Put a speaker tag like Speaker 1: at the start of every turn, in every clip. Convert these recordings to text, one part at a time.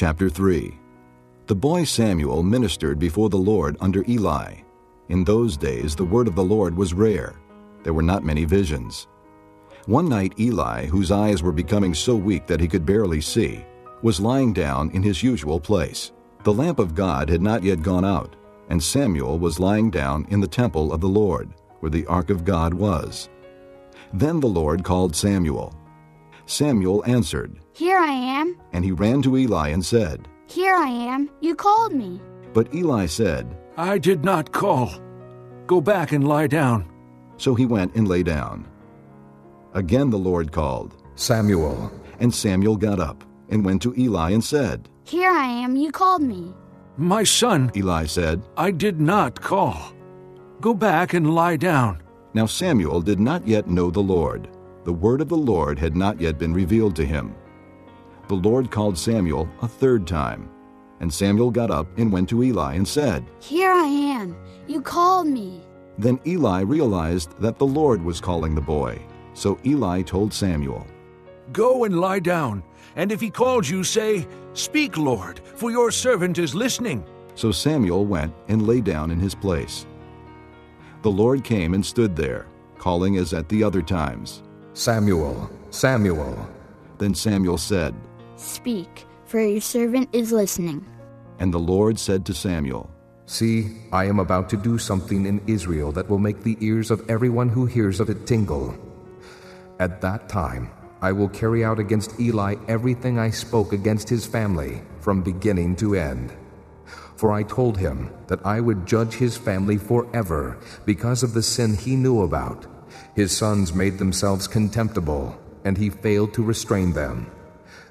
Speaker 1: Chapter 3. The boy Samuel ministered before the Lord under Eli. In those days the word of the Lord was rare. There were not many visions. One night Eli, whose eyes were becoming so weak that he could barely see, was lying down in his usual place. The lamp of God had not yet gone out, and Samuel was lying down in the temple of the Lord, where the ark of God was. Then the Lord called Samuel. Samuel answered,
Speaker 2: "Here I am."
Speaker 1: And he ran to Eli and said,
Speaker 2: "Here I am. You called me."
Speaker 1: But Eli said,
Speaker 3: "I did not call. Go back and lie down."
Speaker 1: So he went and lay down. Again the Lord called,
Speaker 4: "Samuel."
Speaker 1: And Samuel got up and went to Eli and said,
Speaker 2: "Here I am. You called me."
Speaker 3: "My son,"
Speaker 1: Eli said,
Speaker 3: "I did not call. Go back and lie down."
Speaker 1: Now Samuel did not yet know the Lord. The word of the Lord had not yet been revealed to him. The Lord called Samuel a third time. And Samuel got up and went to Eli and said,
Speaker 2: "Here I am. You called me."
Speaker 1: Then Eli realized that the Lord was calling the boy. So Eli told Samuel,
Speaker 3: "Go and lie down, and if he calls you, say, 'Speak, Lord, for your servant is listening.'"
Speaker 1: So Samuel went and lay down in his place. The Lord came and stood there, calling as at the other times,
Speaker 4: "Samuel, Samuel."
Speaker 1: Then Samuel said,
Speaker 2: "Speak, for your servant is listening."
Speaker 1: And the Lord said to Samuel,
Speaker 4: "See, I am about to do something in Israel that will make the ears of everyone who hears of it tingle. At that time, I will carry out against Eli everything I spoke against his family from beginning to end. For I told him that I would judge his family forever because of the sin he knew about. His sons made themselves contemptible, and he failed to restrain them.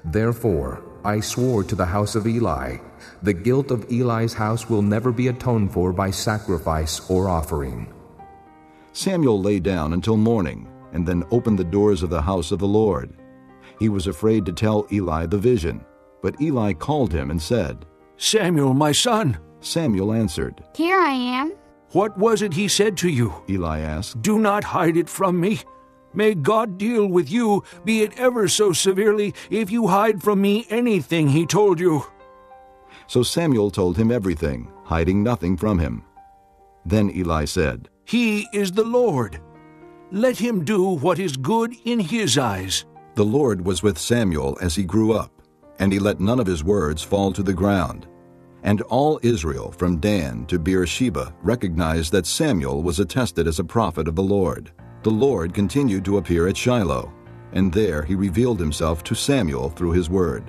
Speaker 4: Therefore, I swore to the house of Eli, the guilt of Eli's house will never be atoned for by sacrifice or offering."
Speaker 1: Samuel lay down until morning, and then opened the doors of the house of the Lord. He was afraid to tell Eli the vision, but Eli called him and said,
Speaker 3: "Samuel, my son."
Speaker 1: Samuel answered,
Speaker 2: "Here I am."
Speaker 3: "What was it he said to you?"
Speaker 1: Eli asked.
Speaker 3: "Do not hide it from me. May God deal with you, be it ever so severely, if you hide from me anything he told you."
Speaker 1: So Samuel told him everything, hiding nothing from him. Then Eli said,
Speaker 3: "He is the Lord. Let him do what is good in his eyes."
Speaker 1: The Lord was with Samuel as he grew up, and he let none of his words fall to the ground. And all Israel from Dan to Beersheba recognized that Samuel was attested as a prophet of the Lord. The Lord continued to appear at Shiloh, and there he revealed himself to Samuel through his word.